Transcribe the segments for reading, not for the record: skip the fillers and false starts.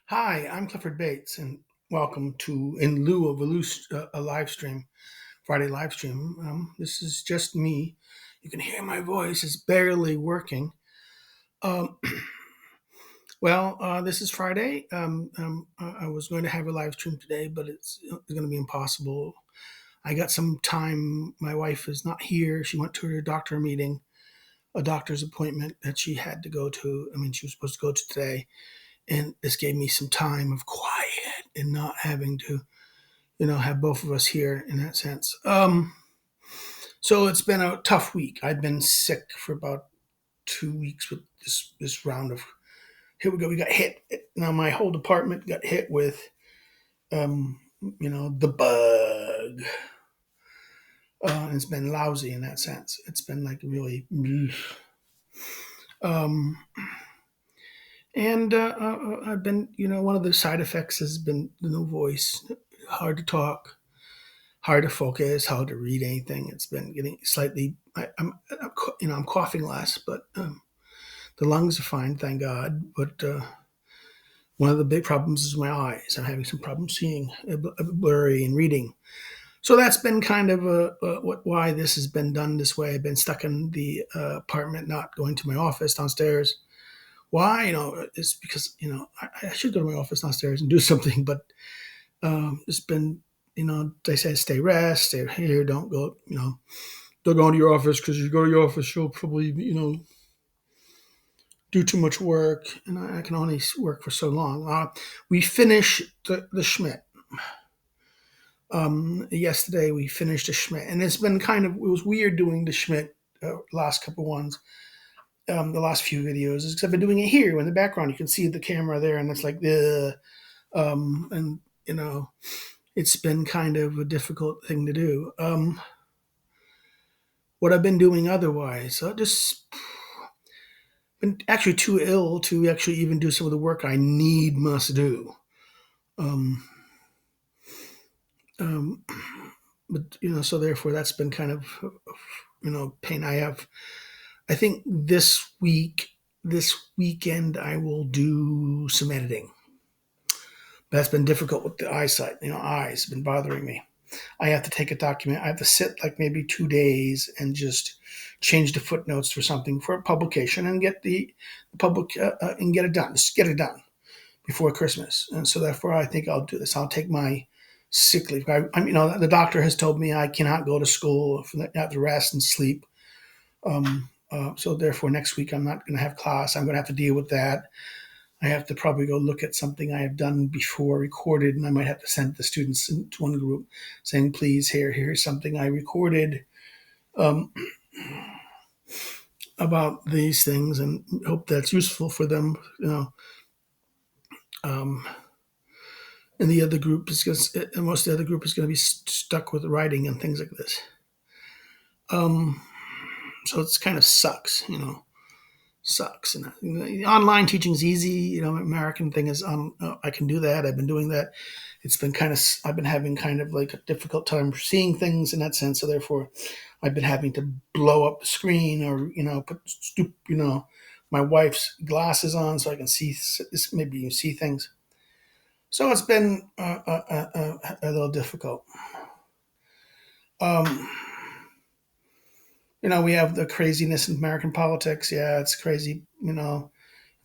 Hi, I'm Clifford Bates, and welcome to in lieu of a live stream, Friday live stream. This is just me. You can hear my voice is barely working. Um, this is Friday. I was going to have a live stream today, but it's going to be impossible. I got some time. My wife is not here. She went to her doctor meeting, a doctor's appointment that she had to go to. I mean, she was supposed to go to today, and this gave me some time of quiet and not having to have both of us here in that sense. So it's been a tough week. I've been sick for about 2 weeks with this round of. Here we go. We got hit. Now my whole department got hit with, the bug. It's been lousy in that sense. It's been like really, um, and I've been, one of the side effects has been the no voice, hard to talk, hard to focus, hard to read anything. It's been getting slightly. I'm coughing less, but the lungs are fine, thank God. But one of the big problems is my eyes. I'm having some problems seeing, blurry, and reading. So that's been kind of why this has been done this way. I've been stuck in the apartment, not going to my office downstairs. Why? It's because I should go to my office downstairs and do something, but it's been they say stay rest, stay here, don't go, don't go into your office because you go to your office, you'll probably, do too much work, and I can only work for so long. We finished the Schmitt. Yesterday we finished the Schmitt, and it's been it was weird doing the Schmitt last couple ones, the last few videos, because I've been doing it here in the background. You can see the camera there, and it's like the, and it's been kind of a difficult thing to do. What I've been doing otherwise, I just been actually too ill to actually even do some of the work I must do. Um, um, but so therefore that's been kind of pain. I think this weekend I will do some editing. But that's been difficult with the eyesight. Eyes have been bothering me. I have to take a document. I have to sit like maybe 2 days and just change the footnotes for something for a publication and get the public and get it done. Just get it done before Christmas. And so therefore, I think I'll do this. I'll take my sick leave. The doctor has told me I cannot go to school. I have to rest and sleep. So therefore, next week I'm not going to have class. I'm going to have to deal with that. I have to probably go look at something I have done before, recorded, and I might have to send the students into one group saying, please, here's something I recorded um, about these things, and hope that's useful for them. Um, and the other group is most of the other group is going to be stuck with writing and things like this. So it's kind of sucks. And online teaching is easy. American thing is I can do that. I've been doing that. It's been I've been having kind of like a difficult time seeing things in that sense. So therefore, I've been having to blow up the screen or put my wife's glasses on so I can see. Maybe you see things. So it's been a little difficult. Um, we have the craziness in American politics. Yeah, it's crazy. In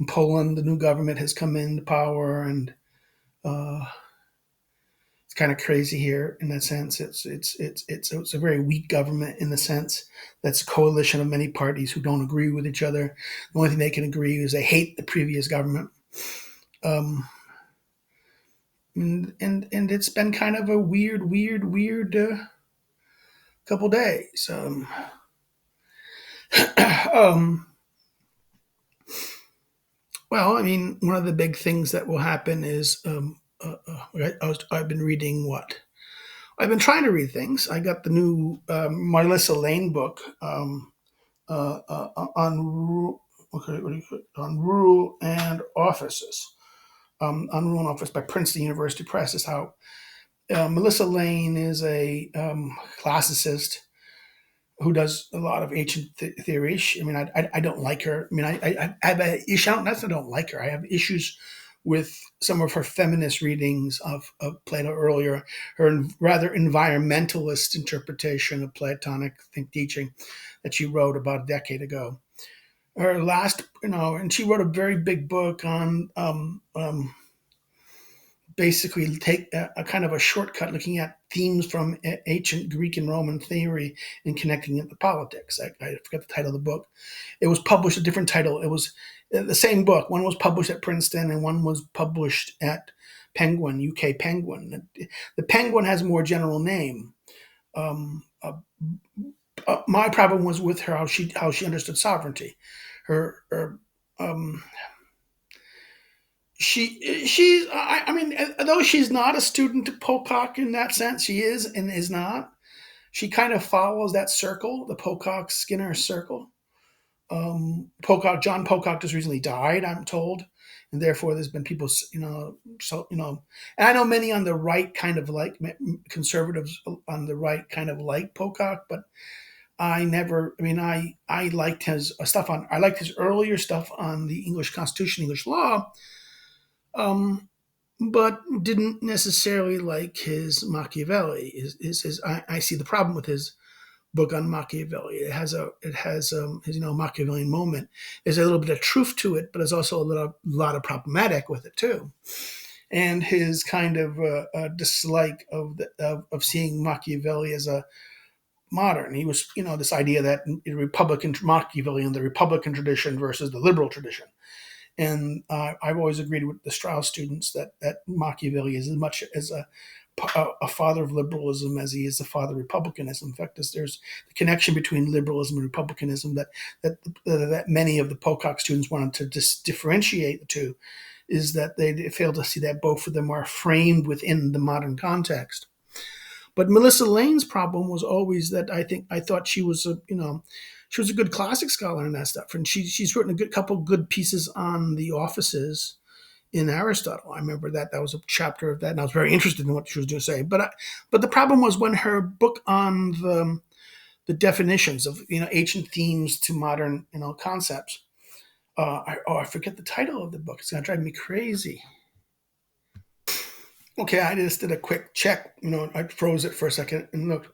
Poland, the new government has come into power, and uh, it's kind of crazy here in that sense. It's a very weak government in the sense that's a coalition of many parties who don't agree with each other. The only thing they can agree is they hate the previous government. Um, and it's been kind of a weird couple days. Um, well, I mean, one of the big things that will happen is I've been reading what I've been trying to read things. I got the new Melissa Lane book on okay, what do you call it? On rural and offices. On rural and office by Princeton University Press is how Melissa Lane is a classicist who does a lot of ancient theory. I mean, I don't like her. I mean, I have an issue. Not that I don't like her. I have issues with some of her feminist readings of Plato earlier, her rather environmentalist interpretation of Platonic teaching that she wrote about a decade ago. Her last, and she wrote a very big book on basically take a kind of a shortcut looking at themes from ancient Greek and Roman theory and connecting it to politics. I forget the title of the book. It was published a different title. It was the same book. One was published at Princeton and one was published at Penguin, UK Penguin. The Penguin has a more general name. My problem was with her how she understood sovereignty. Her she's I mean, though she's not a student of Pocock in that sense, she is and is not. She kind of follows that circle, the Pocock Skinner circle. Pocock John Pocock just recently died, I'm told, and therefore there's been people, and I know many on the right kind of like conservatives on the right kind of like Pocock, but I never. I mean, I liked his stuff on. I liked his earlier stuff on the English Constitution, English law, um, but didn't necessarily like his Machiavelli. I see the problem with his book on Machiavelli. It has his Machiavellian moment. There's a little bit of truth to it, but there's also a lot of problematic with it too. And his kind of dislike of seeing Machiavelli as a modern. He was this idea that Republican Machiavellian, the Republican tradition versus the liberal tradition. And I've always agreed with the Strauss students that Machiavelli is as much as a father of liberalism as he is a father of republicanism. In fact, there's the connection between liberalism and republicanism that many of the Pocock students wanted to differentiate the two, is that they failed to see that both of them are framed within the modern context. But Melissa Lane's problem was always that I thought she was she was a good classic scholar in that stuff, and she's written a good couple good pieces on the offices in Aristotle. I remember that was a chapter of that, and I was very interested in what she was going to say. But the problem was when her book on the definitions of ancient themes to modern concepts. I forget the title of the book. It's going to drive me crazy. Okay, I just did a quick check. I froze it for a second and looked.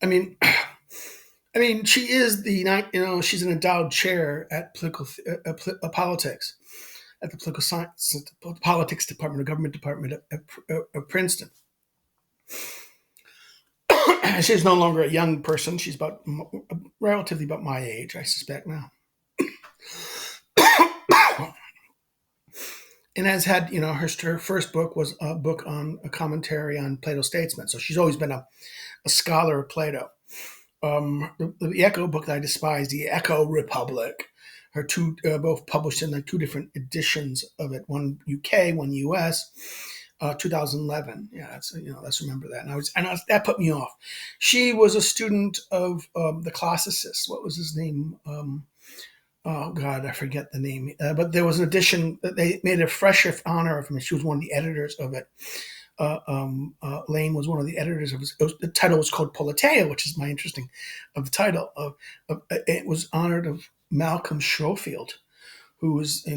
I mean, she is she's an endowed chair at politics at the political science, politics department, or government department at Princeton. She's no longer a young person. She's relatively about my age, I suspect now. And has had, her first book was a book on a commentary on Plato's Statesman. So she's always been a scholar of Plato. The Echo book that I despise, the Echo Republic, her two both published in like two different editions of it, one UK, one US, 2011. Yeah, let's remember that. And that put me off. She was a student of the classicist. What was his name? Oh God, I forget the name. But there was an edition that they made a fresh honor of him. She was one of the editors of it. Lane was one of the editors of it. The title was called Politeia, which is my interesting of the title. It was honored of Malcolm Schofield, who was a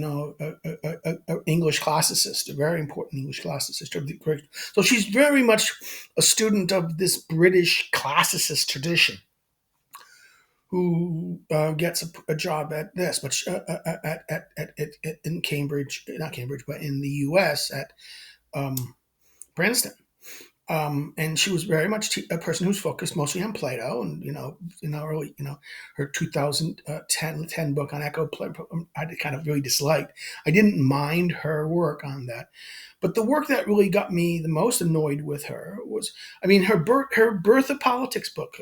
English classicist, a very important English classicist. So she's very much a student of this British classicist tradition, who gets a job at this, but in Cambridge, not Cambridge, but in the U.S. at Princeton. And she was very much a person who's focused mostly on Plato, and early, her 2010 book on Echo, I kind of really disliked. I didn't mind her work on that, but the work that really got me the most annoyed with her was, her Birth of Politics book,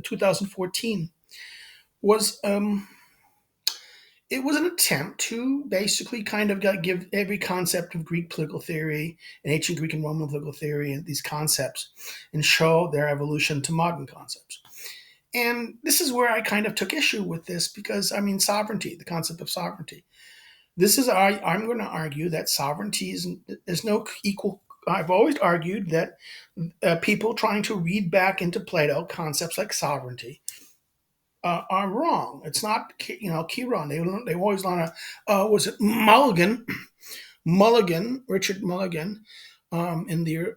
2014, was it was an attempt to basically kind of give every concept of Greek political theory and ancient Greek and Roman political theory and these concepts and show their evolution to modern concepts. And this is where I kind of took issue with this because, sovereignty, the concept of sovereignty. I'm going to argue that sovereignty is no equal. I've always argued that people trying to read back into Plato concepts like sovereignty are wrong. It's not, Chiron. They always want to. Was it Mulligan Richard Mulligan, in the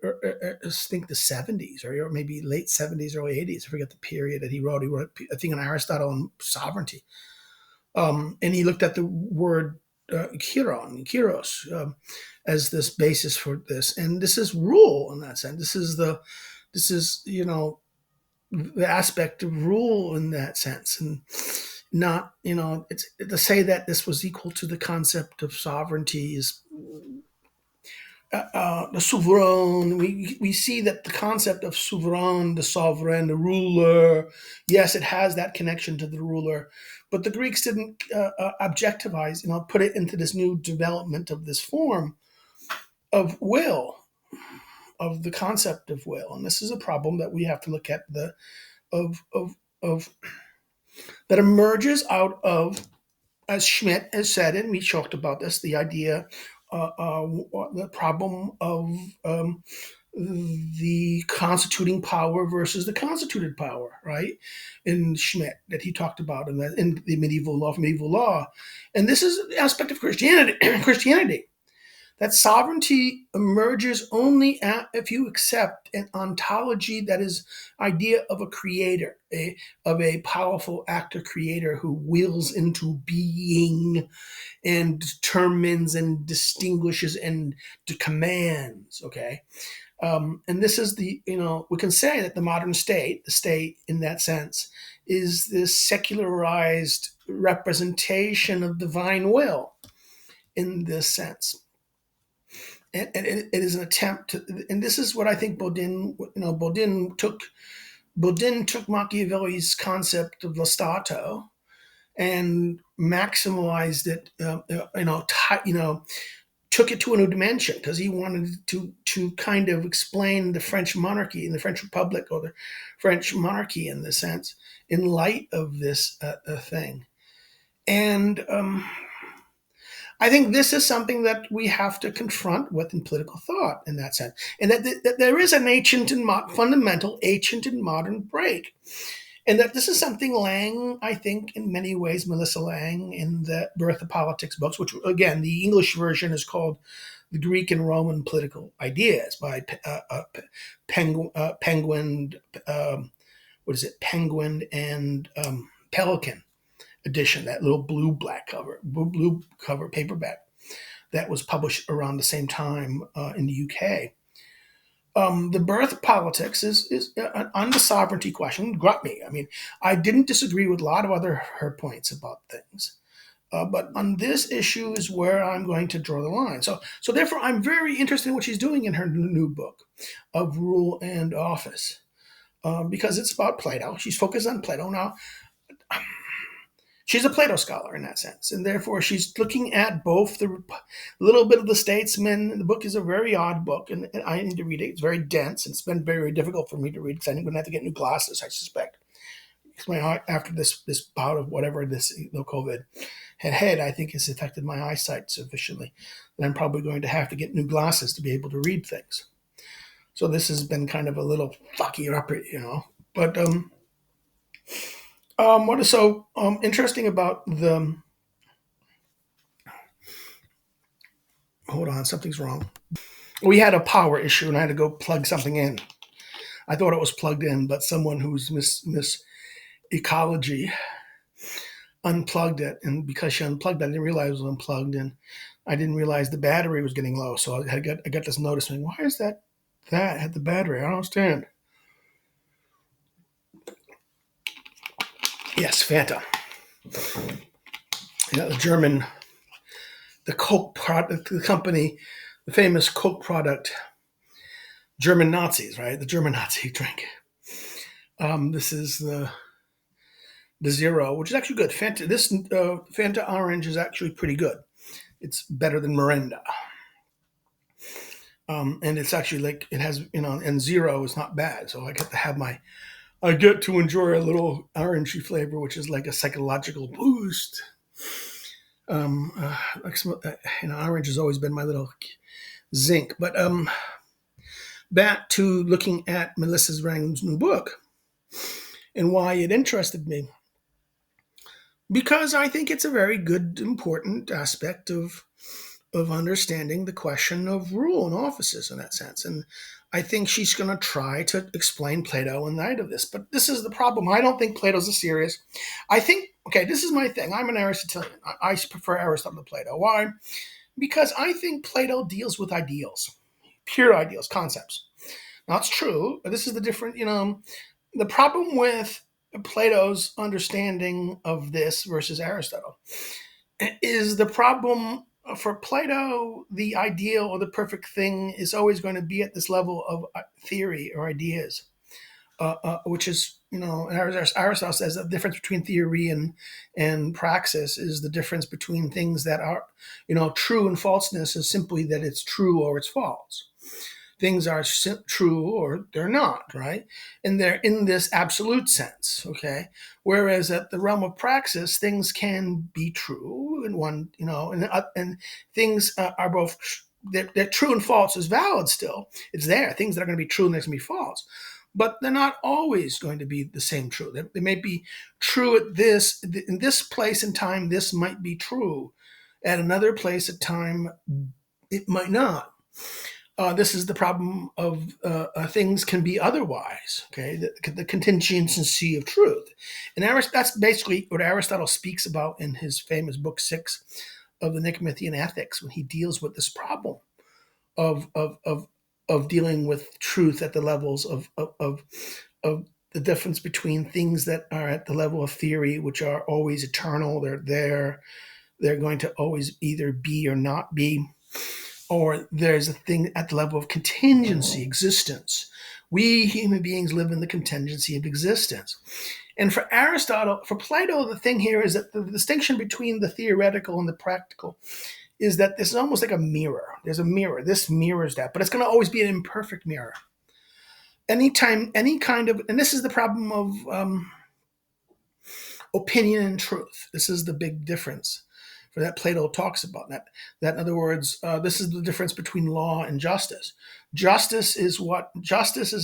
I think the 70s or maybe late 70s, early 80s. I forget the period that he wrote. He wrote a thing on Aristotle and sovereignty, and he looked at the word kairos, as this basis for this, and this is rule in that sense. This is the aspect of rule in that sense, and not it's to say that this was equal to the concept of sovereignty is the souverain. We see that the concept of souverain, the sovereign, the ruler, yes, it has that connection to the ruler, but the Greeks didn't objectivize, put it into this new development of this form of will, of the concept of will, and this is a problem that we have to look at the of that emerges out of, as Schmitt has said, and we talked about this, the idea, the problem of the constituting power versus the constituted power, right? In Schmitt, that he talked about in the medieval law, and this is the aspect of Christianity. Christianity, that sovereignty emerges only if you accept an ontology that is idea of a creator, of a powerful actor creator who wills into being and determines and distinguishes and commands. Okay, and this is we can say that the modern state, the state in that sense, is this secularized representation of divine will in this sense. And it is an attempt to, and this is what I think Bodin took Machiavelli's concept of Stato and maximized it, took it to a new dimension because he wanted to kind of explain the French monarchy and the French Republic, or the French monarchy in this sense, in light of this thing. And I think this is something that we have to confront with in political thought in that sense, and that there is an fundamental ancient and modern break, and that this is something Lang, I think, in many ways, Melissa Lang, in the Birth of Politics books, which again the English version is called "The Greek and Roman Political Ideas" by Penguin. What is it? Penguin and Pelican edition, that little blue cover paperback that was published around the same time in the UK. The Birth of Politics is on the sovereignty question. Got me. I mean, I didn't disagree with a lot of her points about things, but on this issue is where I'm going to draw the line. So therefore, I'm very interested in what she's doing in her new book of Rule and Office, because it's about Plato. She's focused on Plato now. She's a Plato scholar in that sense, and therefore she's looking at both the little bit of the statesman. The book is a very odd book, and I need to read it. It's very dense, and it's been very, very difficult for me to read because I'm going to have to get new glasses, I suspect. Because after this bout of whatever this COVID had, I think it's affected my eyesight sufficiently that I'm probably going to have to get new glasses to be able to read things. So this has been kind of a little fucky up, but what is so interesting about the... Hold on, something's wrong. We had a power issue, and I had to go plug something in. I thought it was plugged in, but someone who's Miss Ecology unplugged it, and because she unplugged it, I didn't realize it was unplugged, and I didn't realize the battery was getting low. So I got this notice saying, "Why is that at the battery? I don't understand." Yes, Fanta. The German, the Coke product, the company, the famous Coke product, German Nazis, right? The German Nazi drink. This is the Zero, which is actually good. Fanta, this Fanta Orange is actually pretty good. It's better than Mirinda. And it's actually like, it has, and Zero is not bad. So I get to enjoy a little orangey flavor, which is like a psychological boost. Orange has always been my little zinc. But back to looking at Melissa Lang's new book and why it interested me. Because I think it's a very good, important aspect of of understanding the question of rule and offices in that sense. And I think she's going to try to explain Plato in light of this. But this is the problem. I don't think Plato's a serious. I think, okay, this is my thing. I'm an Aristotelian. I prefer Aristotle to Plato. Why? Because I think Plato deals with ideals, pure ideals, concepts. Now, it's true. This is the different, the problem with Plato's understanding of this versus Aristotle is the problem for Plato, the ideal or the perfect thing is always going to be at this level of theory or ideas, which is, Aristotle says the difference between theory and praxis is the difference between things that are, true and falseness is simply that it's true or it's false. Things are true or they're not, right? And they're in this absolute sense, okay? Whereas at the realm of praxis, things can be true and one, and things are both, they're true and false is valid still. It's there. Things that are going to be true and they're going to be false. But they're not always going to be the same true. They may be true at in this place and time, this might be true. At another place at time, it might not. This is the problem of things can be otherwise. Okay, the contingency of truth, and that's basically what Aristotle speaks about in his famous book 6 of the Nicomachean Ethics, when he deals with this problem of dealing with truth at the levels of the difference between things that are at the level of theory, which are always eternal. They're there. They're going to always either be or not be. Or there's a thing at the level of contingency, existence. We human beings live in the contingency of existence. And for Aristotle, for Plato, the thing here is that the distinction between the theoretical and the practical is that this is almost like a mirror. There's a mirror. This mirrors that, but it's going to always be an imperfect mirror. Anytime, any kind of, and this is the problem of opinion and truth. This is the big difference for that Plato talks about. That in other words, this is the difference between law and justice. Justice is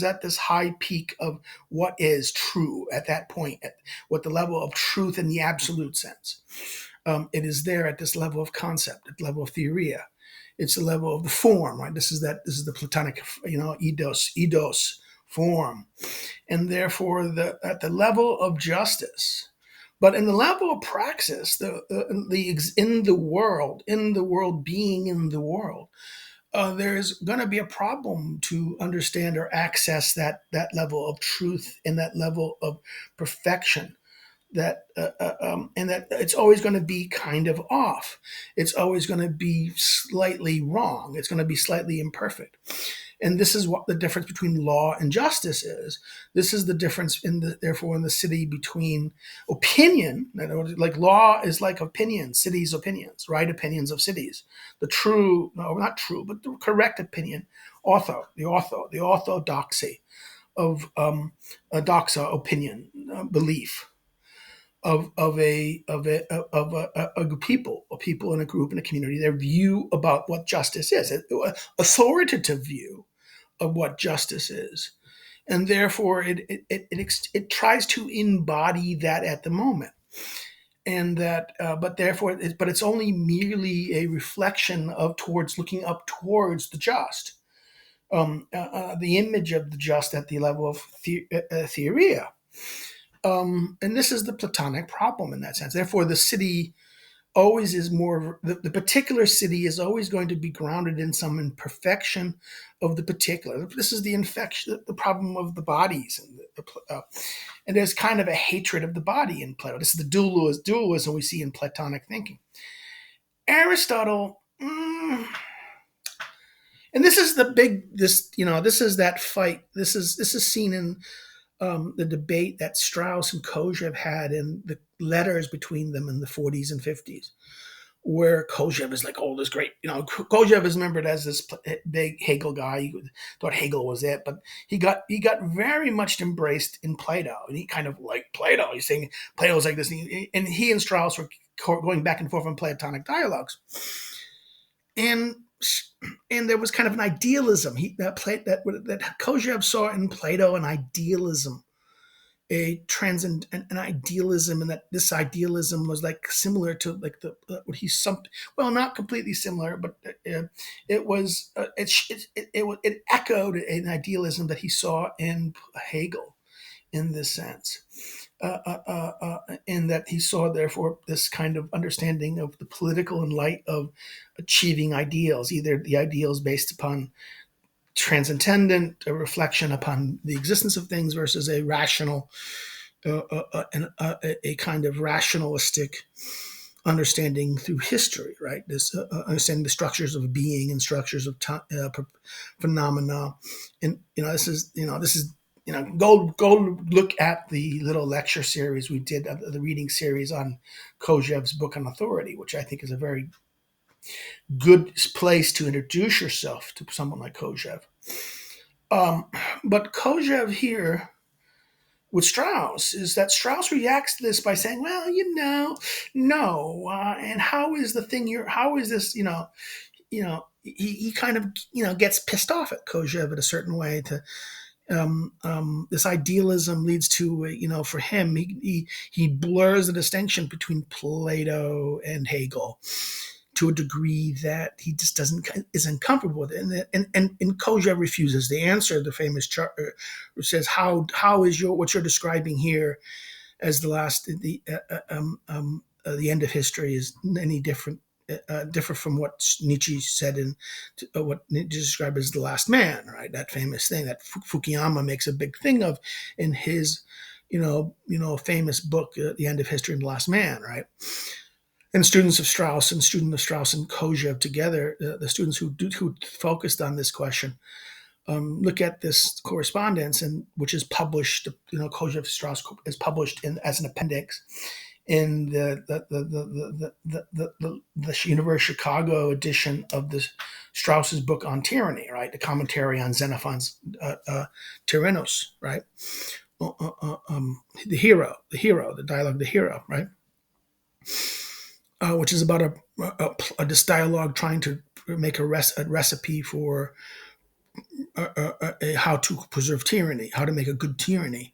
at this high peak of what is true at that point, at what the level of truth in the absolute sense. It is there at this level of concept, at the level of theoria. It's the level of the form, right? This is the Platonic, eidos form, and therefore at the level of justice. But in the level of praxis, in the world being in the world, there's going to be a problem to understand or access that level of truth and that level of perfection. And that it's always going to be kind of off. It's always going to be slightly wrong. It's going to be slightly imperfect. And this is what the difference between law and justice is. This is the difference in the city between opinion, like law is like opinion, cities' opinions, right? Opinions of cities. The true, no, not true, but the correct opinion, the orthodoxy of a doxa opinion, belief of a people, in a group, in a community, their view about what justice is, an authoritative view of what justice is, and therefore it tries to embody that at the moment, and that but it's only merely a reflection of looking up towards the just, the image of the just at the level of theoria. And this is the Platonic problem in that sense. Therefore, the city always is more, the particular city is always going to be grounded in some imperfection of the particular. This is the infection, the problem of the bodies. And there's kind of a hatred of the body in Plato. This is the dualism we see in Platonic thinking. Aristotle, and this is this is that fight. This is seen in the debate that Strauss and Kojève had in the letters between them in the 40s and 50s, where Kojève is like, oh, this great, Kojève is remembered as this big Hegel guy. He thought Hegel was it, but he got very much embraced in Plato, and he kind of liked Plato. He's saying Plato's like this, and he and Strauss were going back and forth in Platonic dialogues, and there was kind of an idealism that Kojève saw in Plato, an idealism, a transcend an idealism, and that this idealism was like similar to like the what he some well, not completely similar, but it was it echoed an idealism that he saw in Hegel in this sense. In that he saw, therefore, this kind of understanding of the political in light of achieving ideals, either the ideals based upon transcendent, a reflection upon the existence of things, versus a rational, a kind of rationalistic understanding through history, right? This understanding the structures of being and structures of phenomena, and this is go look at the little lecture series we did, the reading series on Kojève's book on authority, which I think is a very good place to introduce yourself to someone like Kojève. But Kojève here with Strauss is that Strauss reacts to this by saying, "Well, no, and how is the thing here? How is this? He kind of gets pissed off at Kojève in a certain way. To this idealism leads to for him, he blurs the distinction between Plato and Hegel to a degree that he just isn't comfortable with it, and Kojève refuses the answer. The famous chart says, "How is what you're describing here as the end of history is any different from what Nietzsche said in what Nietzsche described as the last man," right? That famous thing that Fukuyama makes a big thing of in his famous book, The End of History and the Last Man, right? And students of Strauss and Kojève together, the students who focused on this question, look at this correspondence, and which is published. Kojève Strauss is published as an appendix in the University of Chicago edition of the Strauss's book on tyranny, right? The commentary on Xenophon's Tyrannos, right? The hero, the dialogue, the hero, right? Which is about this dialogue trying to make a recipe for how to preserve tyranny, how to make a good tyranny,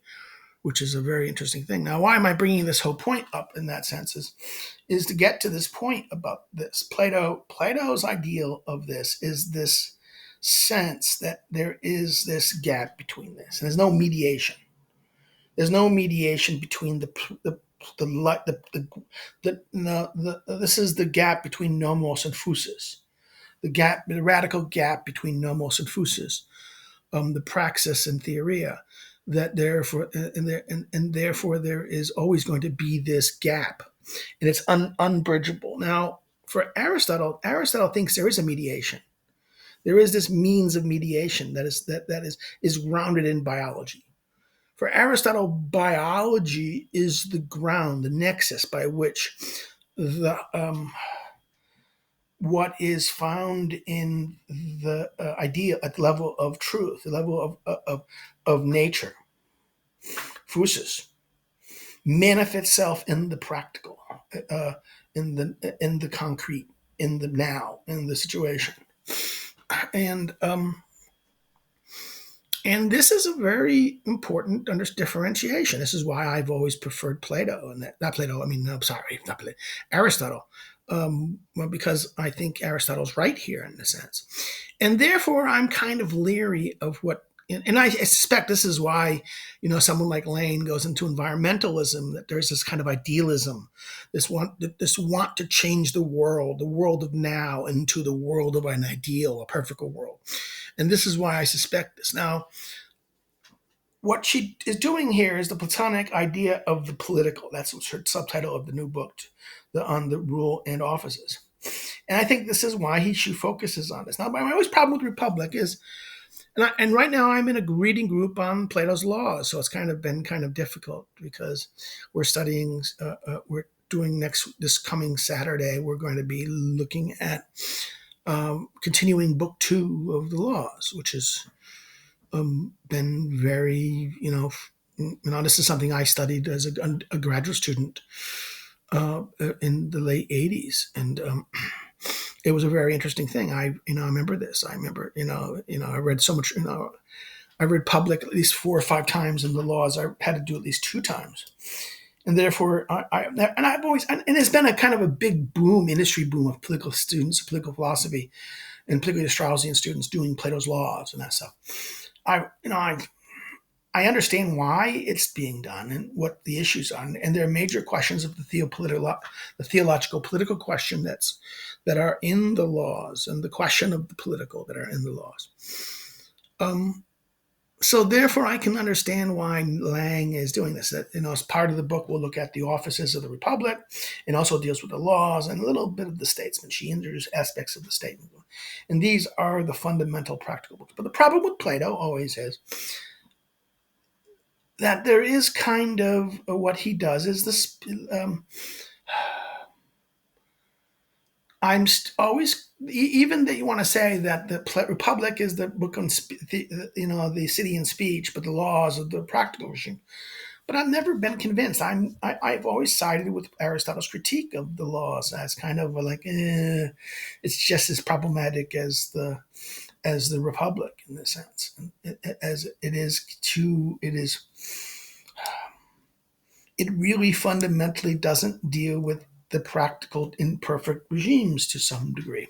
which is a very interesting thing. Now, why am I bringing this whole point up in that sense? Is to get to this point about this. Plato's ideal of this is this sense that there is this gap between this, and there's no mediation. There's no mediation between this is the gap between nomos and phusis, the radical gap between nomos and phusis, the praxis and theoria, that therefore and therefore there is always going to be this gap, and it's unbridgeable. Now, for Aristotle thinks there is a mediation. There is this means of mediation that is grounded in biology. For Aristotle, biology is the ground, the nexus by which the what is found in the idea at the level of truth, the level of nature, phusis, manifests itself in the practical, in the concrete, in the now, in the situation, and and this is a very important differentiation. This is why I've always preferred Plato, and not Plato. I mean, no, sorry, not Plato, Aristotle, well, because I think Aristotle's right here in a sense, and therefore I'm kind of leery of what. And I suspect this is why, someone like Lane goes into environmentalism. That there's this kind of idealism, this want to change the world of now, into the world of an ideal, a perfect world. And this is why I suspect this. Now, what she is doing here is the Platonic idea of the political. That's her subtitle of the new book, on the rule and offices. And I think this is why she focuses on this. Now, my always problem with Republic is, and right now I'm in a reading group on Plato's Laws, so it's been difficult because we're studying. We're doing this coming Saturday. We're going to be looking at continuing book 2 of the Laws, which has been very, this is something I studied as a graduate student in the late 80s, and it was a very interesting thing. I remember this. I remember, I read so much, I read Public at least 4 or 5 times, and the Laws I had to do at least 2 times. And therefore, I've always, and it's been a kind of a big boom, industry boom of political students, political philosophy, and particularly Straussian students doing Plato's Laws and that stuff. I understand why it's being done and what the issues are, and there are major questions of the theological political question that are in the Laws, and the question of the political that are in the Laws. So therefore, I can understand why Lang is doing this. That, as part of the book, we'll look at the offices of the Republic, and also deals with the Laws and a little bit of the statesman. She introduces aspects of the statement, and these are the fundamental practical books. But the problem with Plato always is that there is kind of what he does is this. Always, even that you want to say that the Republic is the book on the city and speech, but the Laws of the practical regime. But I've never been convinced. I've always sided with Aristotle's critique of the Laws as kind of like it's just as problematic as the Republic in this sense, as it is to it is. It really fundamentally doesn't deal with the practical imperfect regimes to some degree.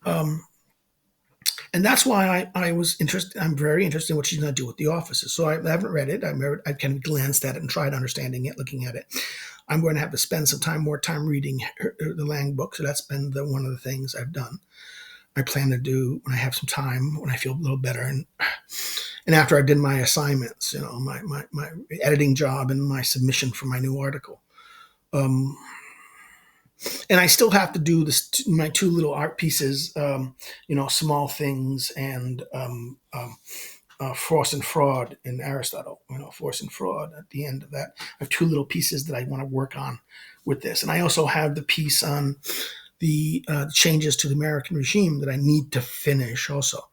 Um, and that's why I was interested. I'm very interested in what she's going to do with the offices. So I haven't read it. I've kind of glanced at it and tried understanding it, looking at it. I'm going to have to spend more time reading the Lang book. So that's been one of the things I've done. I plan to do when I have some time, when I feel a little better, and after I did my assignments, my editing job and my submission for my new article. Um, and I still have to do my 2 little art pieces, small things, and force and fraud in Aristotle. Force and fraud. At the end of that, I have 2 little pieces that I want to work on with this, and I also have the piece on the changes to the American regime that I need to finish also.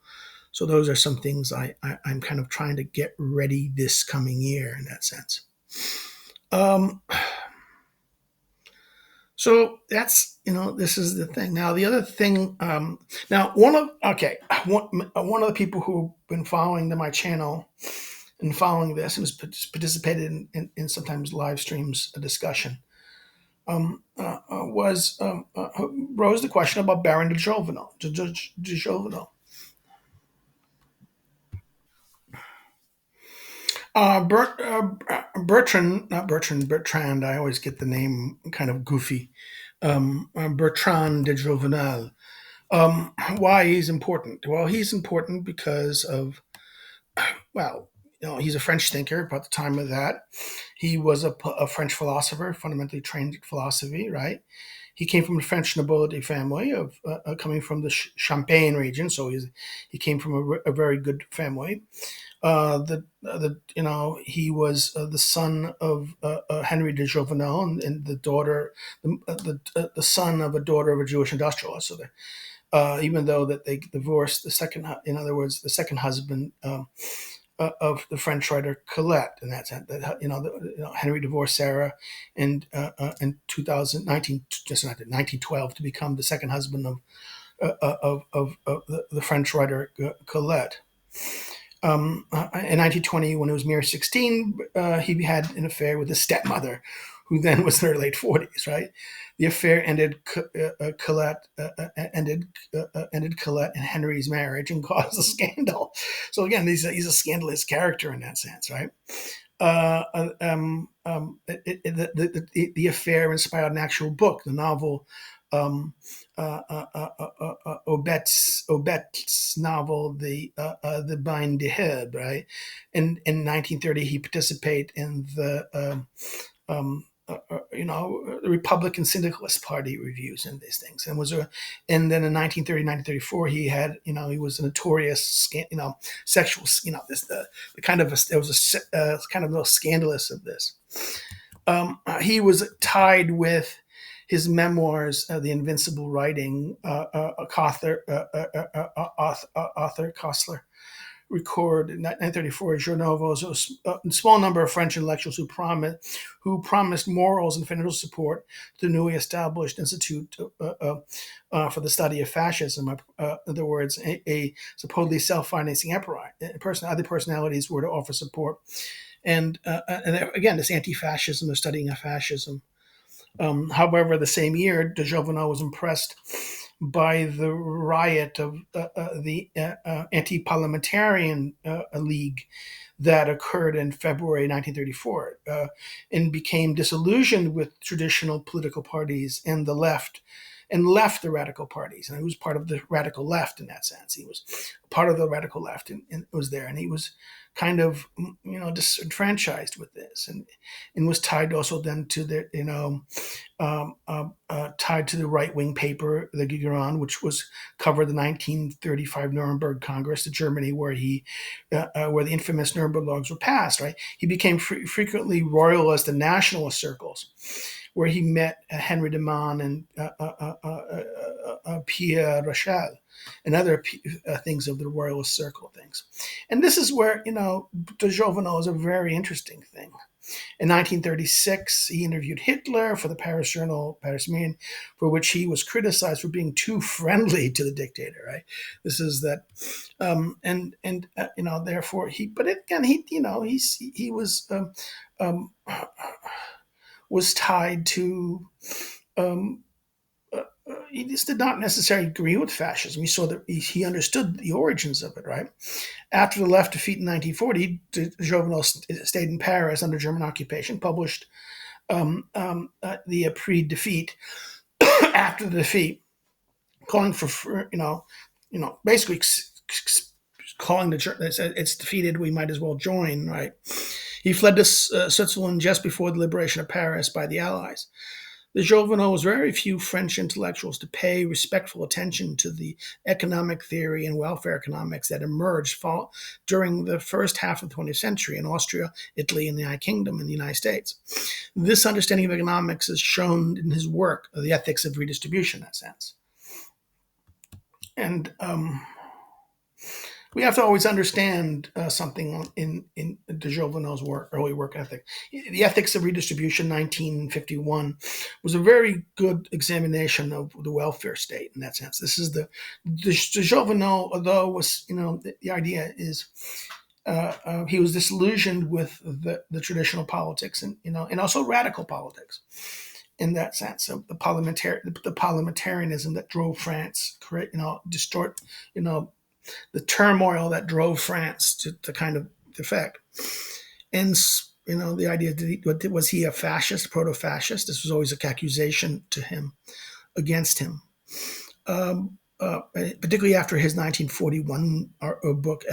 So those are some things I'm kind of trying to get ready this coming year in that sense. Um, So that's this is the thing. Now the other thing. Now one of the people who've been following my channel and following this and has participated in sometimes live streams, a discussion, was rose the question about Baron de Jouvenel. De Jouvenel. Bertrand, not Bertrand, Bertrand. I always get the name kind of goofy. Bertrand de Jouvenel. Why he's important? Well, he's important because of, well, he's a French thinker. About the time of that, he was a French philosopher, fundamentally trained in philosophy. Right. He came from a French nobility family of coming from the Champagne region, so he came from a very good family. He was the son of Henry de Jouvenel, and the daughter, the son of a daughter of a Jewish industrialist. So even though that they divorced, in other words, the second husband of the French writer Colette, in that sense, that Henry divorced Sarah in 1912 to become the second husband of the French writer Colette. In 1920, when he was mere 16, he had an affair with his stepmother, who then was in her late 40s. Right, the affair ended Colette and Henry's marriage and caused a scandal. So again, he's a scandalous character in that sense, right? The affair inspired an actual book, the novel Obet's novel, the Bain de Heb, right? In 1930, he participated in the the Republican Syndicalist Party reviews and these things, and then in 1930, 1934, he had, he was a notorious, sexual, the kind of there was a kind of little scandalous of this. He was tied with his memoirs, The Invincible Writing, Arthur Koestler, record in 1934 Jouvenel a small number of French intellectuals who promised morals and financial support to the newly established Institute for the Study of Fascism. In other words, a supposedly self-financing other personalities were to offer support. And again, this anti-fascism, the studying of fascism. However, the same year, de Jouvenel was impressed by the riot of the anti-parliamentarian league that occurred in February 1934 and became disillusioned with traditional political parties and the left and left the radical parties. And he was part of the radical left in that sense. He was part of the radical left and was there. And he was kind of, disenfranchised with this and was tied also then to the, tied to the right-wing paper, the Gigeron, which was covered the 1935 Nuremberg Congress to Germany, where where the infamous Nuremberg laws were passed. Right, he became frequently royalist and nationalist circles, where he met Henry de Man and Pierre Rachel and other things of the royalist circle things. And this is where, de Jouvenel is a very interesting thing. In 1936, he interviewed Hitler for the Paris journal Paris Mine, for which he was criticized for being too friendly to the dictator. Right, this is that, therefore but again, he was tied to. He just did not necessarily agree with fascism. He saw that he understood the origins of it. Right, after the left defeat in 1940, Jouvenel stayed in Paris under German occupation, published the pre-defeat after the defeat, calling for basically calling the it's defeated, we might as well join. Right, he fled to Switzerland just before the liberation of Paris by the Allies. The Jouvenel was very few French intellectuals to pay respectful attention to the economic theory and welfare economics that emerged during the first half of the 20th century in Austria, Italy, and the United Kingdom and the United States. This understanding of economics is shown in his work, The Ethics of Redistribution, in that sense. And we have to always understand something in de Jouvenel's early work ethic. The Ethics of Redistribution, 1951, was a very good examination of the welfare state in that sense. This is de Jouvenel, although was, the idea is he was disillusioned with the traditional politics and also radical politics in that sense of the parliamentarianism that drove France, distort, the turmoil that drove France to kind of defect. And, the idea, was he a fascist, proto-fascist? This was always an accusation to him, against him. Particularly after his 1941 book,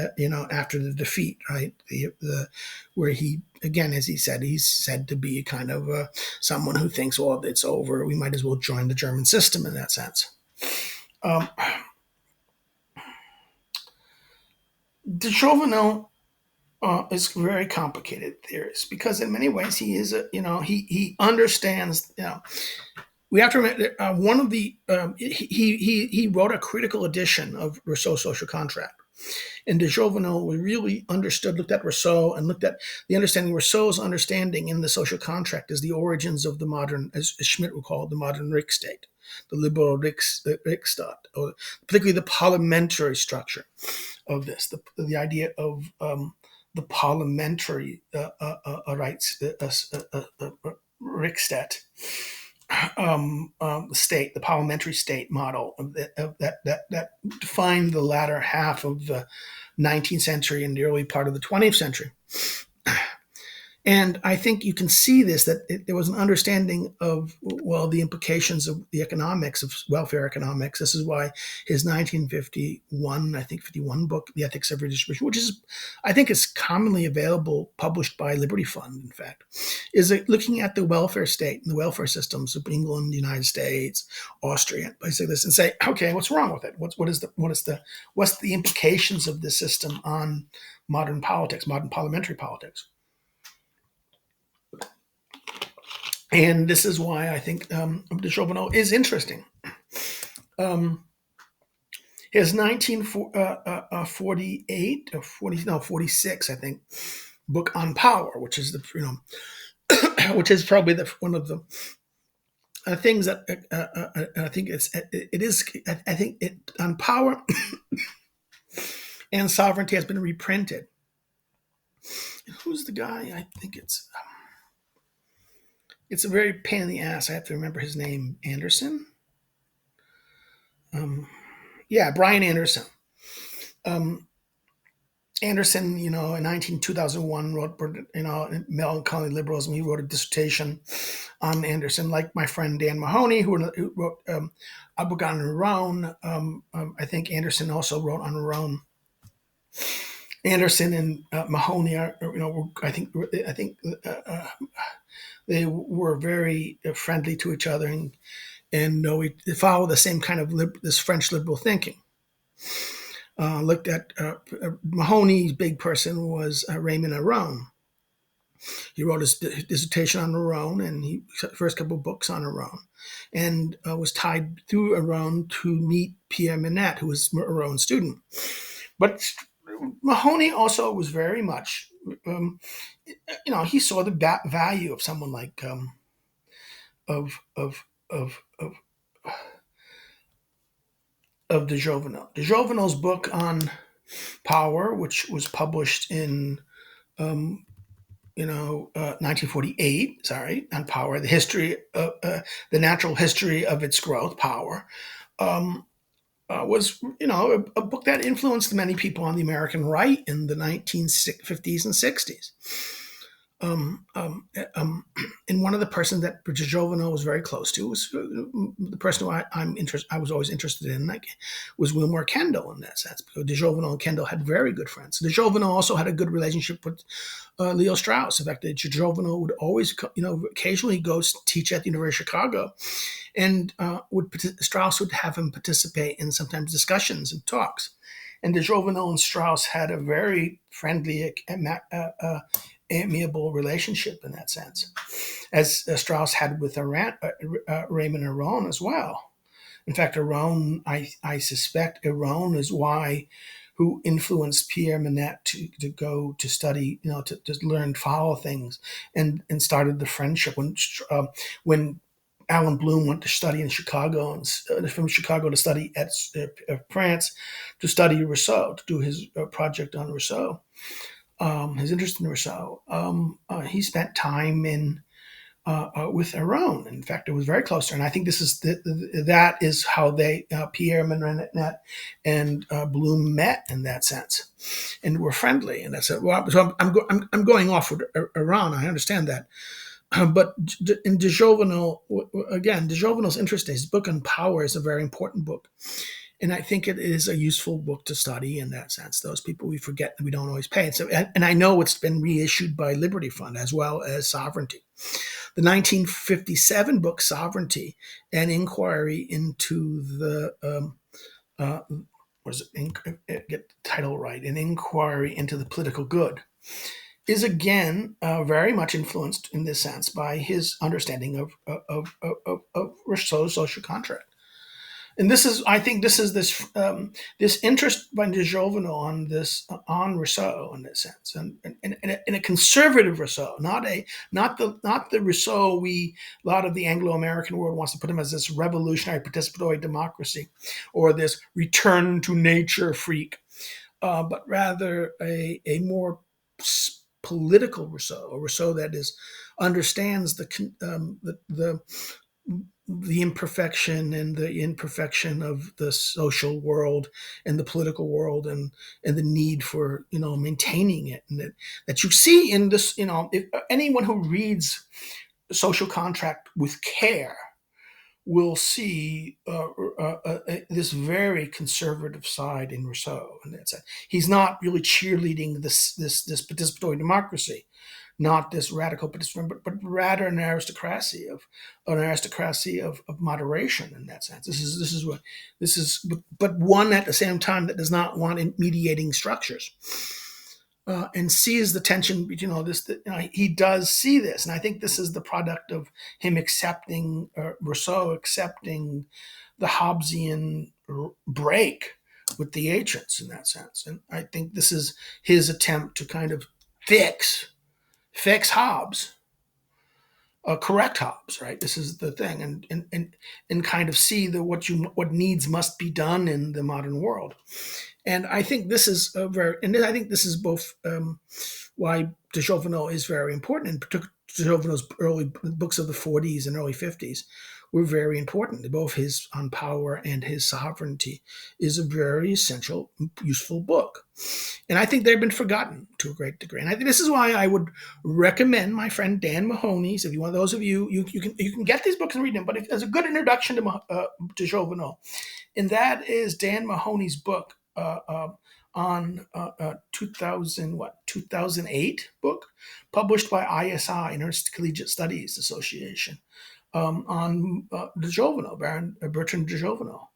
after the defeat, right? Where he, again, as he said, he's said to be kind of someone who thinks, well, it's over, we might as well join the German system in that sense. De Jouvenel is a very complicated theorist because in many ways he is he understands, we have to remember one of the he wrote a critical edition of Rousseau's Social Contract. And de Jouvenel really looked at Rousseau and looked at the understanding. Rousseau's understanding in the social contract is the origins of the modern, as Schmitt would call it, the modern Rikstate, the liberal Riksstaat, or particularly the parliamentary structure of this, the idea of the parliamentary rights, Riksstaat, the state, the parliamentary state model that defined the latter half of the 19th century and the early part of the 20th century. And I think you can see this, that there was an understanding of, the implications of the economics, of welfare economics. This is why his 1951 book, The Ethics of Redistribution, which is, I think is commonly available, published by Liberty Fund, in fact, is looking at the welfare state and the welfare systems of England, the United States, Austria, basically this, and say, okay, what's wrong with it? What's the implications of this system on modern politics, modern parliamentary politics? And this is why I think de Jouvenel is interesting. his 1948 or 40 no 46 I think book on power, which is the which is probably the one of the things that I think it is I think it on power and sovereignty has been reprinted. Who's the guy? I think it's a very pain in the ass. I have to remember his name. Anderson. Um, yeah, Brian Anderson. Um, Anderson, in 2001 wrote, Melancholy Liberalism. He wrote a dissertation on Anderson, like my friend Dan Mahoney, who wrote a book on Iran. I think Anderson also wrote on Iran. Anderson and Mahoney are, I think they were very friendly to each other, and we follow the same kind of this French liberal thinking. Looked at Mahoney's big person was Raymond Aron. He wrote his dissertation on Aron, and he first couple of books on Aron, and was tied through Aron to meet Pierre Minette, who was Aron's student. But Mahoney also was very much, he saw the value of someone like of de Jouvenel. De Jouvenel's book on power, which was published in 1948. Sorry, on power, the history, the natural history of its growth, power, was a book that influenced many people on the American right in the 1950s and 60s. um, um, um, and one of the persons that Jouvenel was very close to was the person who I was always interested in, like, was Wilmer Kendall in that sense, because de Jouvenel and Kendall had very good friends. De Jouvenel also had a good relationship with Leo Strauss. In fact, de Jouvenel would always, occasionally go teach at the University of Chicago, and Strauss would have him participate in sometimes discussions and talks. And de Jouvenel and Strauss had a very friendly, amiable relationship in that sense, as Strauss had with Raymond Aron as well. In fact, Aron, I suspect Aron is who influenced Pierre Minette to go to study, to learn, follow things, and started the friendship when Alan Bloom went to study in Chicago, and from Chicago to study at France, to study Rousseau, to do his project on Rousseau. His interest in Rousseau. He spent time with Aron. In fact, it was very close to her. And I think that is how Pierre Minette and Bloom met in that sense, and were friendly. And that's it. Well, so I'm going off with Aron. I understand that. But in de Jouvenel, again, de Jouvenel's interest, his book on power is a very important book. And I think it is a useful book to study in that sense. Those people we forget that we don't always pay. And I know it's been reissued by Liberty Fund as well as Sovereignty. The 1957 book, Sovereignty, an inquiry into the, get the title right, an inquiry into the political good, is again very much influenced in this sense by his understanding of Rousseau's social contract. And I think this is this interest by de Jouvenel on Rousseau in this sense, and a conservative Rousseau, not the Rousseau a lot of the Anglo-American world wants to put him as this revolutionary participatory democracy, or this return to nature freak, but rather a more political Rousseau, a Rousseau that understands the imperfection and the imperfection of the social world and the political world, and the need for maintaining it, and that you see in this. If anyone who reads Social Contract with care will see this very conservative side in Rousseau, and he's not really cheerleading this participatory democracy, not this radical participant, but rather an aristocracy of moderation in that sense. This is, but one at the same time that does not want mediating structures, and sees the tension between this. He does see this, and I think this is the product of him accepting Rousseau accepting the Hobbesian break with the ancients in that sense. And I think this is his attempt to kind of fix Hobbes, correct Hobbes, right? This is the thing, and kind of see what needs must be done in the modern world. And I think this is and I think this is both why de Jouvenel is very important, and particularly de Jouvenel's early books of the 40s and early 50s were very important. Both his On Power and his Sovereignty is a very essential, useful book. And I think they've been forgotten to a great degree. And I think this is why I would recommend my friend Dan Mahoney's. If you want those of you can get these books and read them. But as a good introduction to Jouvenel, and that is Dan Mahoney's book on 2008 book published by ISI, Intercollegiate Studies Association, on de Jouvenel, Bertrand de Jouvenel,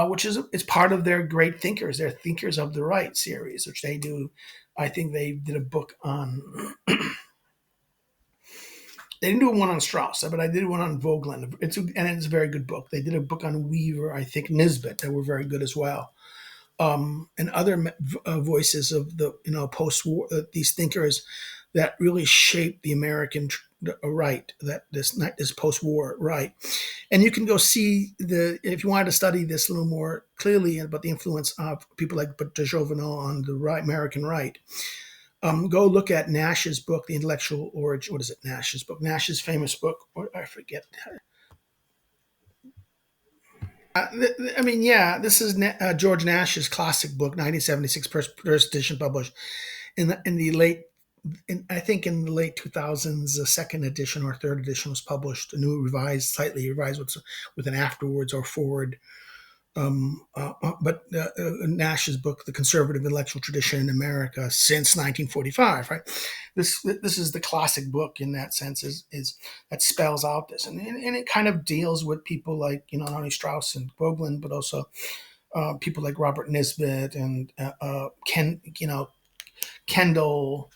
which is part of their great thinkers, their Thinkers of the Right series, which they do. I think they did a book on. They didn't do one on Strauss, but I did one on Vogelin. It's a very good book. They did a book on Weaver, I think Nisbet, that were very good as well. And other voices of the post-war, these thinkers that really shaped the American right, that this post-war right. And you can go see if you wanted to study this a little more clearly about the influence of people like de Jouvenel on the right, American right. Go look at Nash's book, The Intellectual Origin. What is it? Nash's book, Nash's famous book. Or I forget. I mean, yeah, this is George Nash's classic book, 1976, first edition, published in the late. I think in the late 2000s, the second edition or third edition was published, a new revised, slightly revised with an afterwards or forward. But Nash's book, The Conservative Intellectual Tradition in America since 1945, right? This is the classic book in that sense, is that spells out this, and it kind of deals with people like not only Strauss and Vogelin, but also people like Robert Nisbet and Kendall,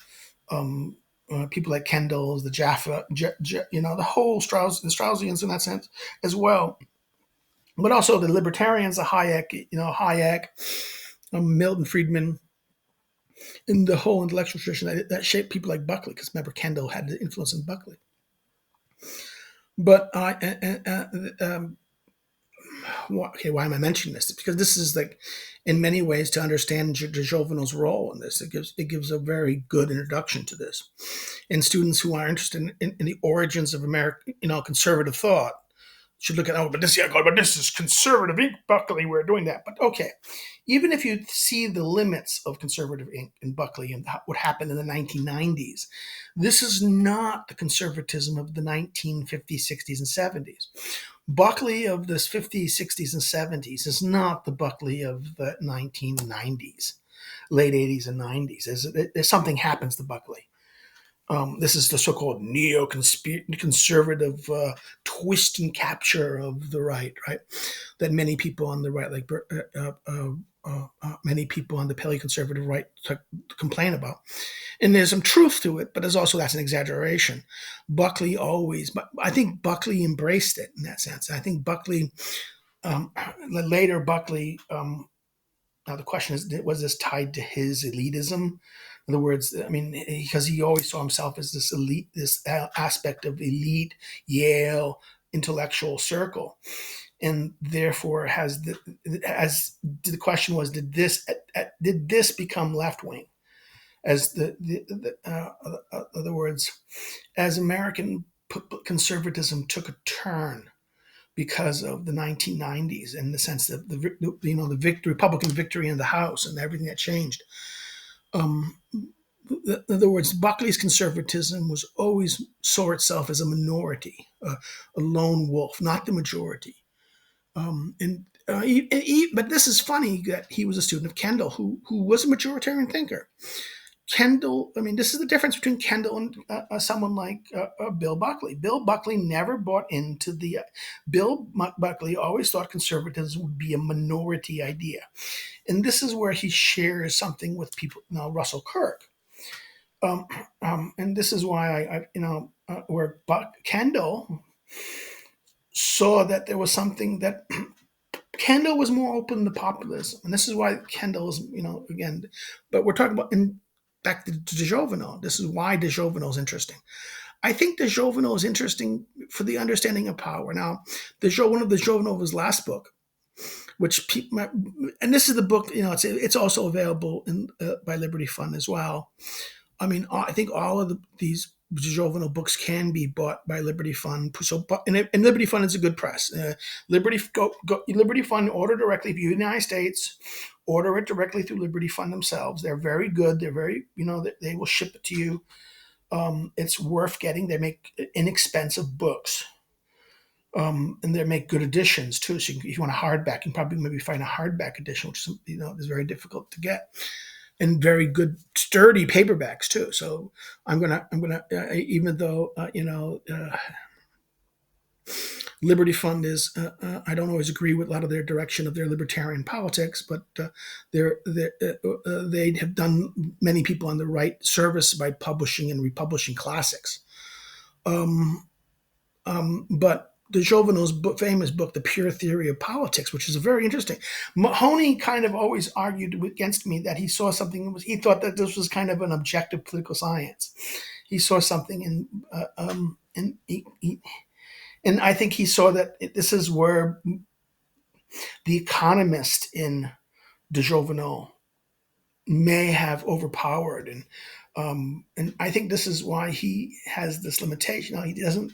people like Kendall's, the Jaffa, the whole the Straussians in that sense as well. But also the libertarians, the Hayek, Milton Friedman, and the whole intellectual tradition that shaped people like Buckley, because remember, Kendall had the influence in Buckley. But why am I mentioning this? Because this is like, in many ways, to understand de Jouvenel's role in this, it gives a very good introduction to this. And students who are interested in the origins of American, conservative thought should look at, but this is conservative ink, Buckley, we're doing that. But okay, even if you see the limits of conservative ink in Buckley and what happened in the 1990s, this is not the conservatism of the 1950s, 60s, and 70s. Buckley of the 50s, 60s, and 70s is not the Buckley of the 1990s, late 80s and 90s. There's something happens to Buckley. This is the so-called neo-conservative twist and capture of the right, that many people on the right, like many people on the paleoconservative right, complain about. And there's some truth to it, but that's an exaggeration. I think Buckley embraced it in that sense. I think Buckley, later Buckley, now the question is, was this tied to his elitism? In other words, I mean, because he always saw himself as this elite, this aspect of elite Yale intellectual circle, and therefore the question was, did this become left wing? As in other words, as American conservatism took a turn because of the 1990s, in the sense that the Republican victory in the House and everything that changed. In other words, Buckley's conservatism always saw itself as a minority, a lone wolf, not the majority. But this is funny that he was a student of Kendall, who was a majoritarian thinker. Kendall, I mean, this is the difference between Kendall and someone like Bill Buckley. Bill Buckley never bought into Bill Buckley always thought conservatism would be a minority idea. And this is where he shares something with people, Russell Kirk. And this is why Kendall saw that there was something that Kendall was more open to populism, and this is why Kendall is, again. But we're talking about back to de Jouvenel. This is why de Jouvenel is interesting. I think de Jouvenel is interesting for the understanding of power. Now, one of de Jouvenel's last book, which people, and this is the book, it's also available by Liberty Fund as well. I mean, I think all of these Jouvenel books can be bought by Liberty Fund. So, and Liberty Fund is a good press. Liberty Fund, order directly. If you're in the United States, order it directly through Liberty Fund themselves. They're very good. They're very, they will ship it to you. It's worth getting. They make inexpensive books. And they make good editions too. So if you want a hardback, you can probably maybe find a hardback edition, which is very difficult to get, and very good sturdy paperbacks too. So I'm gonna even though Liberty Fund is I don't always agree with a lot of their direction of their libertarian politics, but they have done many people on the right service by publishing and republishing classics. But de Jouvenel's famous book, The Pure Theory of Politics, which is very interesting. Mahoney kind of always argued against me that he saw something. He thought that this was kind of an objective political science. He saw something and I think he saw that this is where the economist in de Jouvenel may have overpowered, and I think this is why he has this limitation. Now, he doesn't.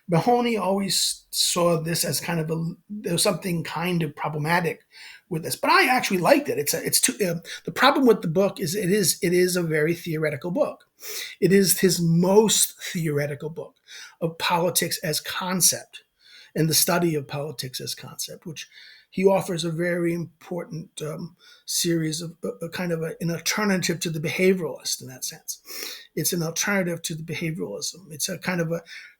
Mahoney always saw this as kind of there was something kind of problematic with this, but I actually liked it. The problem with the book is it is a very theoretical book. It is his most theoretical book of politics as concept and the study of politics as concept, which he offers a very important series of kind of an alternative to the behavioralist in that sense. It's an alternative to the behavioralism. It's a kind of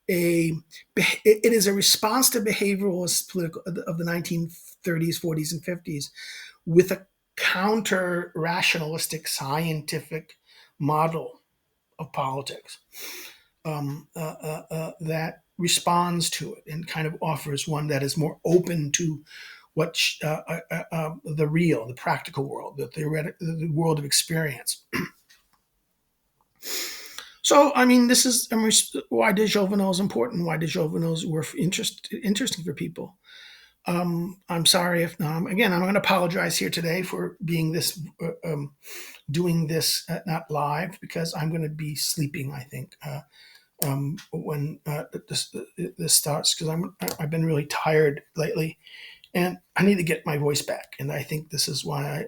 it is a response to behavioralist political of the 1930s, 40s, and 50s with a counter rationalistic scientific model of politics that responds to it and kind of offers one that is more open to what the real, the practical world, the world of experience. So, I mean, this is why de Jouvenel is important, why de Jouvenel is worth interesting for people. I'm sorry if again, I'm going to apologize here today for being doing this not live, because I'm going to be sleeping, I think, when this starts, because I've been really tired lately. And I need to get my voice back. And I think this is why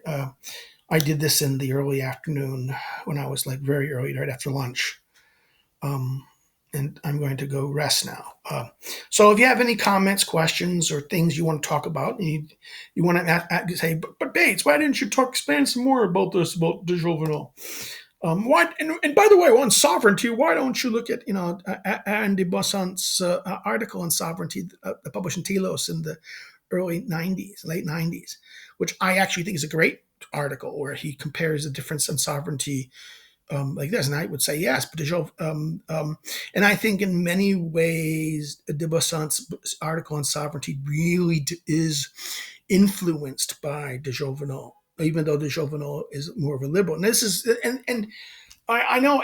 I did this in the early afternoon when I was like very early, right after lunch. And I'm going to go rest now. So if you have any comments, questions, or things you want to talk about, you want to say, but Bates, why didn't you expand some more about this, about de Jouvenel? Why? And by the way, on sovereignty, why don't you look at Aaron de Bossant's article on sovereignty published in Telos in the late 90s, which I actually think is a great article where he compares the difference in sovereignty like this. And I would say yes, but and I think in many ways, de Bossant's article on sovereignty really is influenced by de Jouvenel, even though de Jouvenel is more of a liberal. And this is, and I know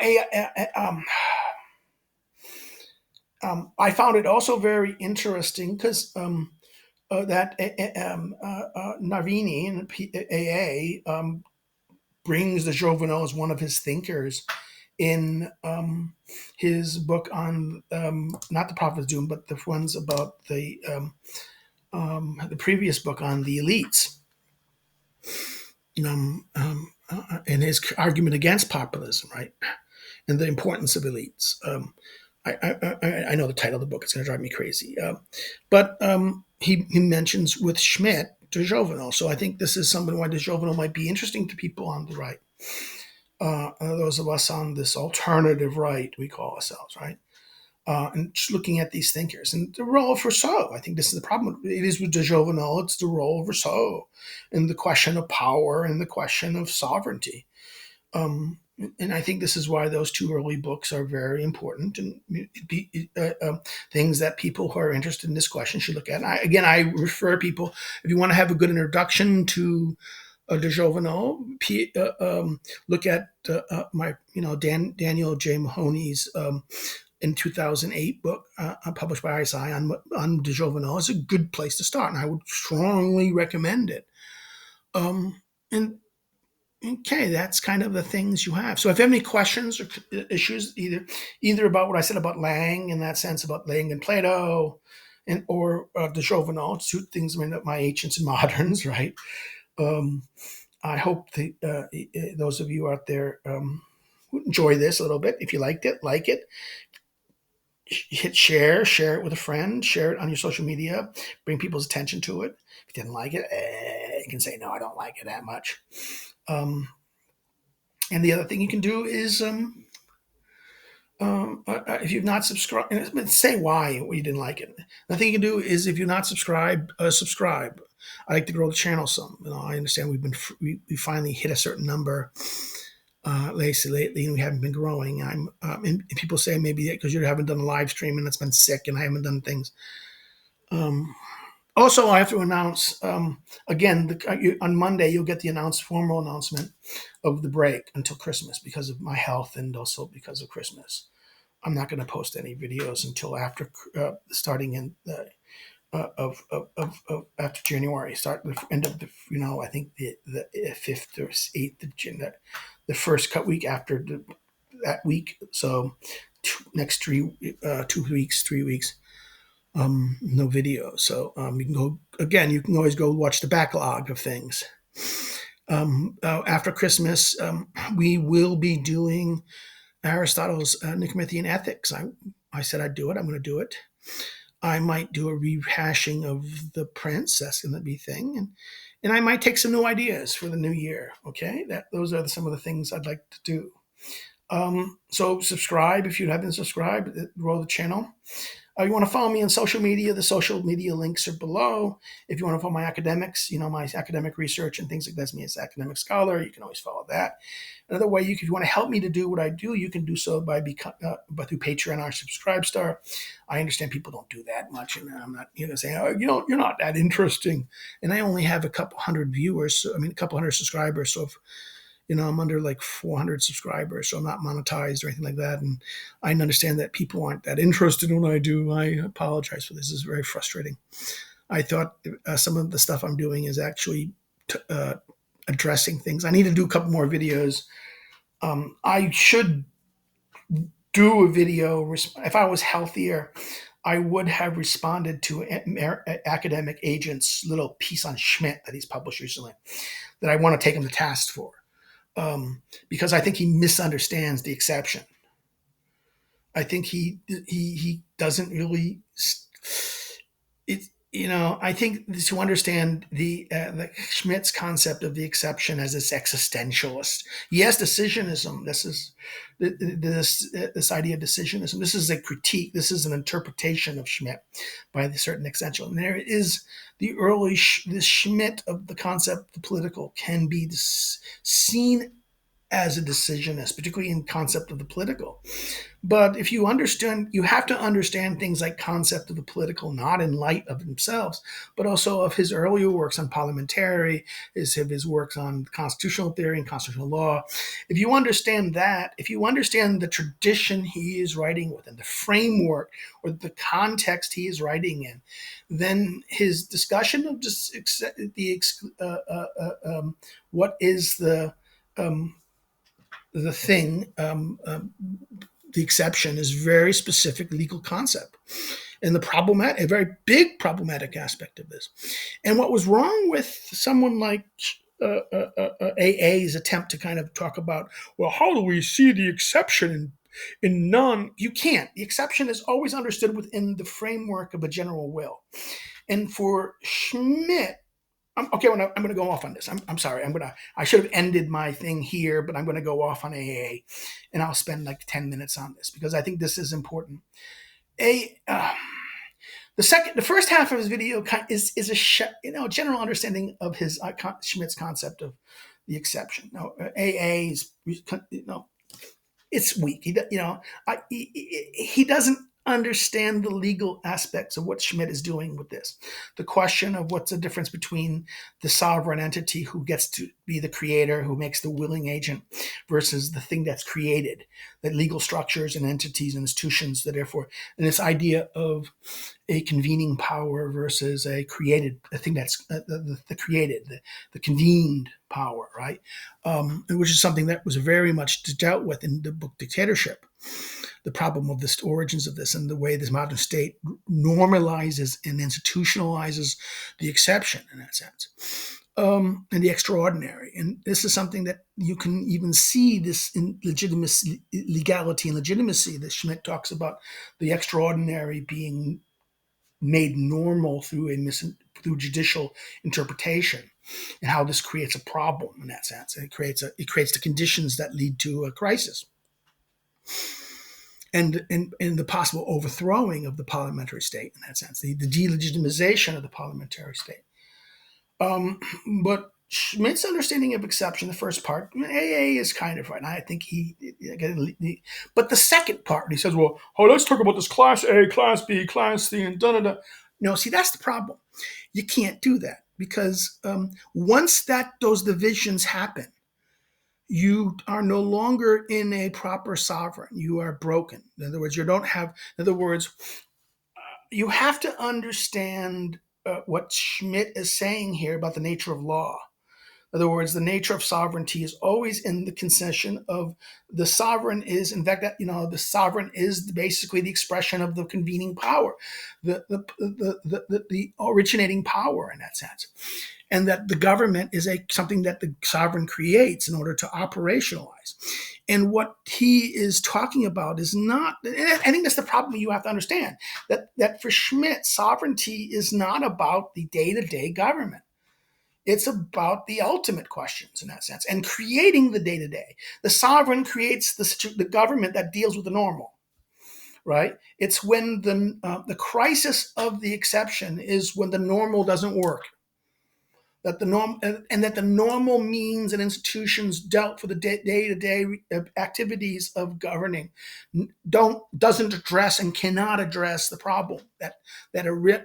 I found it also very interesting because that Navini in AA brings de Jouvenel as one of his thinkers in his book on not the Prophet's Doom, but the ones about the previous book on the elites, and his argument against populism, right, and the importance of elites. I know the title of the book; it's going to drive me crazy, but he mentions with Schmitt de Jouvenel. So I think this is something why de Jouvenel might be interesting to people on the right. Those of us on this alternative right, we call ourselves, right? And just looking at these thinkers and the role of Rousseau. I think this is the problem. It is with de Jouvenel, it's the role of Rousseau and the question of power and the question of sovereignty. And I think this is why those two early books are very important, and things that people who are interested in this question should look at. And I refer people, if you want to have a good introduction to de Jouvenel, look at my Daniel J. Mahoney's in 2008 book published by ISI on de Jouvenel. Is a good place to start, and I would strongly recommend it. And okay, that's kind of the things you have. So if you have any questions or issues, either about what I said about Lang in that sense, about Lang and Plato, and or de Jouvenel, two things, my ancients and moderns, right? I hope those of you out there enjoy this a little bit. If you liked it, like it, hit share it with a friend, share it on your social media, bring people's attention to it. If you didn't like it, you can say, no, I don't like it that much. And the other thing you can do is, if you've not subscribed, say why you didn't like it. The thing you can do is, if you're not subscribed, subscribe. I like to grow the channel some. I understand we finally hit a certain number lately, and we haven't been growing. And people say maybe because you haven't done a live stream and it's been sick, and I haven't done things. Also, I have to announce again on Monday. You'll get the formal announcement of the break until Christmas because of my health and also because of Christmas. I'm not going to post any videos until after starting in after January. Start the end of I think the 5th or 8th of January, the first week after that week. So next 2 weeks, 3 weeks. No video. So you can go again. You can always go watch the backlog of things. After Christmas, we will be doing Aristotle's Nicomachean Ethics. I said I'd do it. I'm going to do it. I might do a rehashing of the Prince. That's going to be a thing, and I might take some new ideas for the new year. Okay, those are some of the things I'd like to do. So subscribe if you haven't subscribed. Grow the channel. You want to follow me on social media? The social media links are below. If you want to follow my academics, my academic research and things like that, me as an academic scholar, you can always follow that. Another way, if you want to help me to do what I do, you can do so by through Patreon or Subscribestar. I understand people don't do that much, and I'm not saying, oh, you're not that interesting. And I only have a couple hundred viewers, a couple hundred subscribers. So if I'm under like 400 subscribers, so I'm not monetized or anything like that. And I understand that people aren't that interested in what I do. I apologize for this. This is very frustrating. I thought some of the stuff I'm doing is actually addressing things. I need to do a couple more videos. I should do a video. If I was healthier, I would have responded to academic agent's little piece on Schmitt that he's published recently that I want to take him to task for. Because I think he misunderstands the exception. I think he doesn't really. I think to understand the Schmitt's concept of the exception as this existentialist. Yes, decisionism. This is this idea of decisionism. This is a critique. This is an interpretation of Schmitt by the certain essential. And there is the early this Schmitt of the concept of the political can be seen as a decisionist, particularly in concept of the political. But if you understand, you have to understand things like concept of the political, not in light of themselves, but also of his earlier works on parliamentary, his works on constitutional theory and constitutional law. If you understand that, if you understand the tradition he is writing within, the framework or the context he is writing in, then his discussion of what is the thing, the exception is very specific legal concept. And a very big problematic aspect of this. And what was wrong with someone like AA's attempt to kind of talk about, well, how do we see the exception in none? You can't. The exception is always understood within the framework of a general will. And for Schmitt, okay, I'm going to go off on this. I'm sorry. I should have ended my thing here, but I'm going to go off on AA, and I'll spend like 10 minutes on this because I think this is important. The first half of his video is a general understanding of his Schmitt's concept of the exception. Now, AA is, it's weak. He doesn't understand the legal aspects of what Schmitt is doing with this. The question of what's the difference between the sovereign entity who gets to be the creator, who makes the willing agent, versus the thing that's created, the legal structures and entities and institutions that therefore, and this idea of a convening power versus a thing that's the created, the convened power, right? Which is something that was very much dealt with in the book Dictatorship. The problem of the origins of this and the way this modern state normalizes and institutionalizes the exception in that sense, and the extraordinary. And this is something that you can even see this in legitimacy, legality and legitimacy that Schmitt talks about, the extraordinary being made normal through judicial interpretation, and how this creates a problem in that sense. And it creates the conditions that lead to a crisis, and the possible overthrowing of the parliamentary state in that sense, the delegitimization of the parliamentary state. But Schmitt's understanding of exception, the first part, AA is kind of right. And I think but the second part, he says, well, let's talk about this class A, class B, class C, and da-da-da. No, see, that's the problem. You can't do that because once those divisions happen, you are no longer in a proper sovereign. You are broken. In other words, you have to understand what Schmitt is saying here about the nature of law. In other words, the nature of sovereignty is always in the concession of the sovereign is, in fact, the sovereign is basically the expression of the convening power, the originating power in that sense, and that the government is something that the sovereign creates in order to operationalize. And what he is talking about is not. I think that's the problem you have to understand, that for Schmitt, sovereignty is not about the day-to-day government. It's about the ultimate questions in that sense and creating the day-to-day. The sovereign creates the government that deals with the normal, right? It's when the crisis of the exception is when the normal doesn't work. That the norm and that the normal means and institutions dealt for the day-to-day activities of governing doesn't address and cannot address the problem that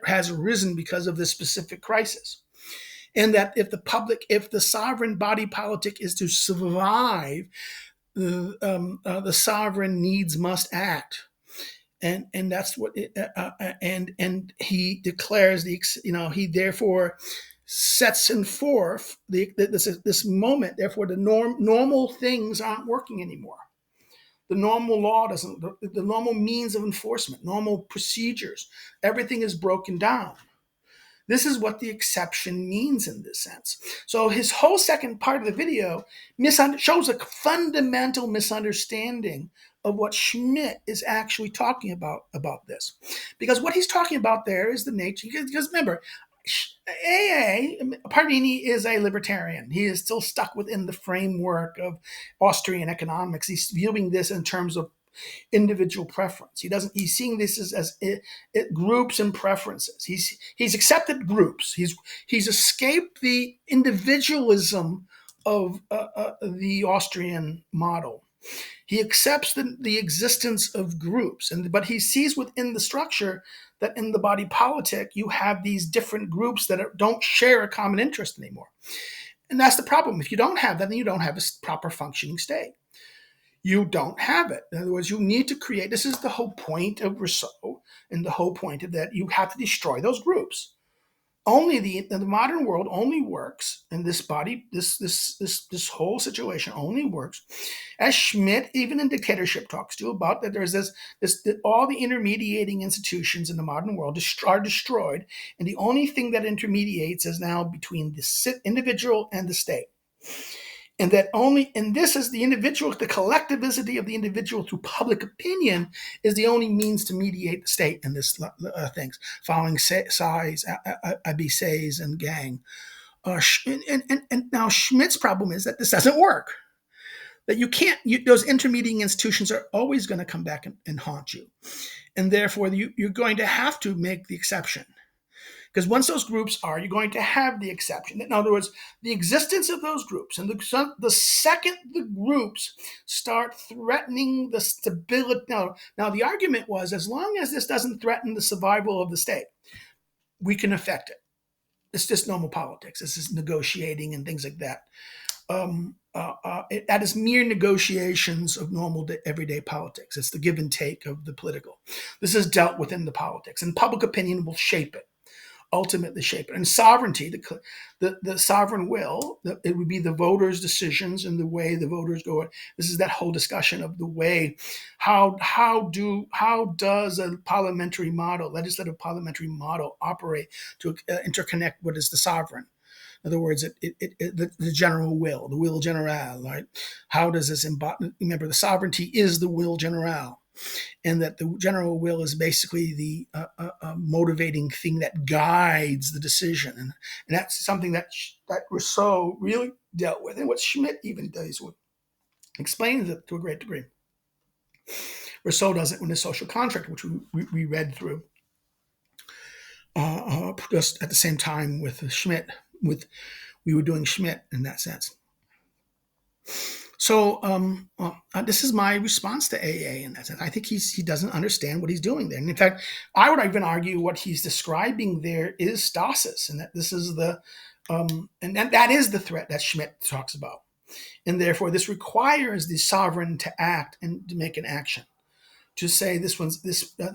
has arisen because of this specific crisis. And that if the sovereign body politic is to survive, the sovereign needs must act, and that's what and he declares he therefore sets in forth this moment. Therefore, the normal things aren't working anymore. The normal law doesn't. The normal means of enforcement, normal procedures, everything is broken down. This is what the exception means in this sense. So his whole second part of the video shows a fundamental misunderstanding of what Schmitt is actually talking about this. Because what he's talking about there is the nature, because remember, AA, Parini is a libertarian. He is still stuck within the framework of Austrian economics. He's viewing this in terms of individual preference. He's seeing this as groups and preferences. He's accepted groups. He's escaped the individualism of the Austrian model. He accepts the existence of groups, but he sees within the structure that in the body politic you have these different groups that don't share a common interest anymore. And that's the problem. If you don't have that, then you don't have a proper functioning state. You don't have it. In other words, you need to create. This is the whole point of Rousseau, and the whole point of that you have to destroy those groups. Only the modern world only works, and this whole situation only works, as Schmitt, even in Dictatorship, talks to about that. There's all the intermediating institutions in the modern world are destroyed, and the only thing that intermediates is now between the individual and the state. And this is the individual, the collectivity of the individual through public opinion is the only means to mediate the state in this things, following size, Abysses, and Gang. And now Schmitt's problem is that this doesn't work. That you can't, those intermediating institutions are always going to come back and haunt you. And therefore, you're going to have to make the exception. Because once those groups are, you're going to have the exception. In other words, the existence of those groups, and the second the groups start threatening the stability. Now, the argument was, as long as this doesn't threaten the survival of the state, we can affect it. It's just normal politics. This is negotiating and things like that. That is mere negotiations of normal everyday politics. It's the give and take of the political. This is dealt with in the politics, and public opinion will shape it, ultimately shape it. And sovereignty, the sovereign will, it would be the voters' decisions and the way the voters go. This is that whole discussion of the way, how does a parliamentary model, legislative parliamentary model, operate to interconnect what is the sovereign. In other words, the general will, the will general, right? How does this embody? Remember, the sovereignty is the will general, and that the general will is basically the motivating thing that guides the decision. And that's something that Rousseau really dealt with, and what Schmitt even deals with, explains it to a great degree. Rousseau does it in the social contract, which we read through just at the same time with Schmitt. We were doing Schmitt in that sense. So this is my response to AA in that sense. I think he doesn't understand what he's doing there. And in fact, I would even argue what he's describing there is stasis, and that this is and that is the threat that Schmitt talks about. And therefore, this requires the sovereign to act and to make an action. To say in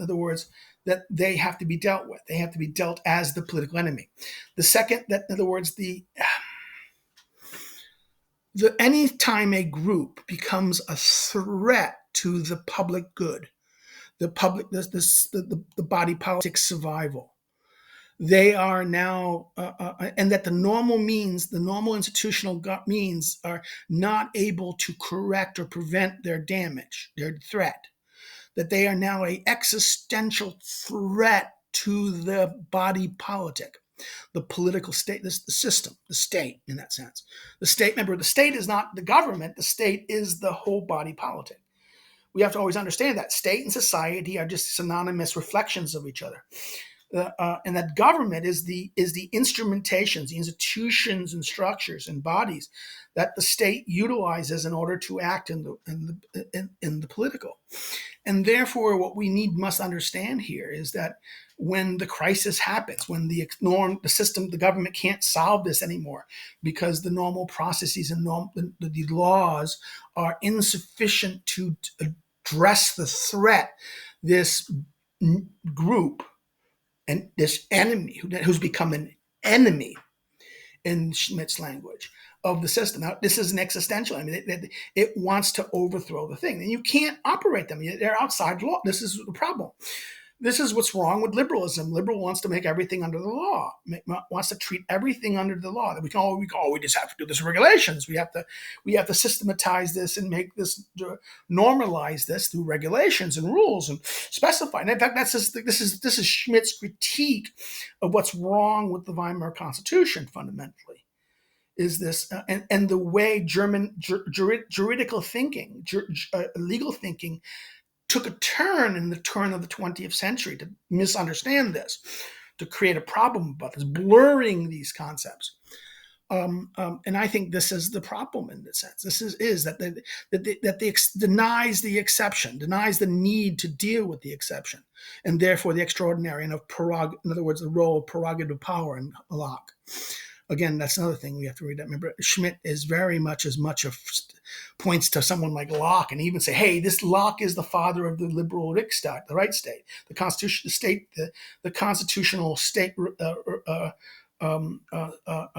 other words, that they have to be dealt with. They have to be dealt as the political enemy. The second, that in other words, any time a group becomes a threat to the public good, the body politic survival, they are now, and that the normal institutional means are not able to correct or prevent their damage, their threat, that they are now an existential threat to the body politic, the political state, the system, the state in that sense. The state, remember, the state is not the government, the state is the whole body politic. We have to always understand that state and society are just synonymous reflections of each other. And that government is the instrumentations, the institutions and structures and bodies that the state utilizes in order to act in the political. And therefore, what we must understand here is that when the crisis happens, when the system, the government can't solve this anymore because the normal processes and the laws are insufficient to address the threat, this group and this enemy who's become an enemy in Schmitt's language of the system. Now, this is an existential. I mean, it wants to overthrow the thing, and you can't operate them. They're outside law. This is the problem. This is what's wrong with liberalism. Liberal wants to make everything under the law. Wants to treat everything under the law. That we just have to do this regulations. We have to systematize this and make this normalize this through regulations and rules and specify. And in fact, this is Schmitt's critique of what's wrong with the Weimar Constitution fundamentally. Is this and the way German juridical thinking, legal thinking, took a turn in the turn of the 20th century to misunderstand this, to create a problem about this, blurring these concepts. And I think this is the problem in this sense. This is that denies the exception, denies the need to deal with the exception, and therefore the extraordinary, and in other words, the role of prerogative power in Locke. Again, that's another thing we have to read. Remember, Schmitt is very much points to someone like Locke and even say, hey, this Locke is the father of the liberal Riksdag, the right state, the constitution, the state, the constitutional state,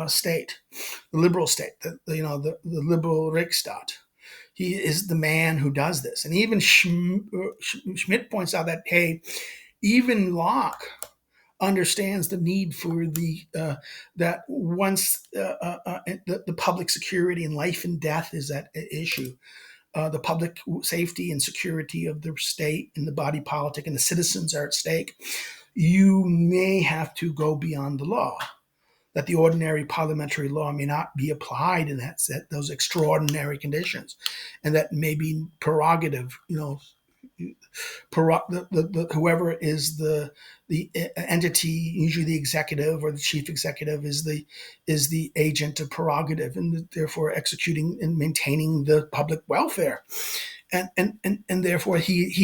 state, the liberal state, the liberal Riksdag. He is the man who does this. And even Schmitt points out that, hey, even Locke understands the need for that once the public security and life and death is at issue, the public safety and security of the state and the body politic and the citizens are at stake, you may have to go beyond the law. That the ordinary parliamentary law may not be applied in those extraordinary conditions, and that maybe prerogative, whoever is the entity, usually the executive or the chief executive, is the agent of prerogative, and therefore executing and maintaining the public welfare. And therefore the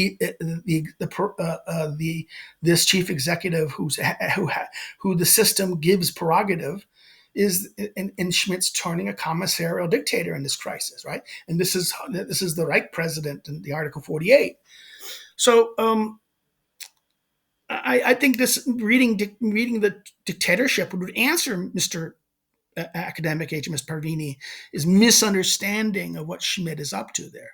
this chief executive who the system gives prerogative is in Schmitt's turning a commissarial dictator in this crisis, right? And this is the Reich president in the Article 48. So I think this reading the dictatorship would answer Mr. Academic HMS Parvini is misunderstanding of what Schmitt is up to there.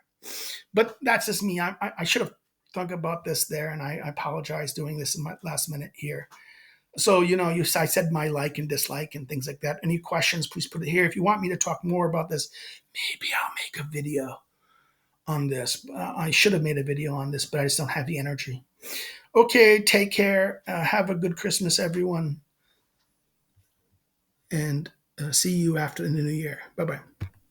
But that's just me. I should have thought about this there, and I apologize doing this in my last minute here. So, I said my like and dislike and things like that. Any questions, please put it here. If you want me to talk more about this, maybe I'll make a video on this. I should have made a video on this, but I just don't have the energy. Okay, take care. Have a good Christmas, everyone. And see you after the new year. Bye bye.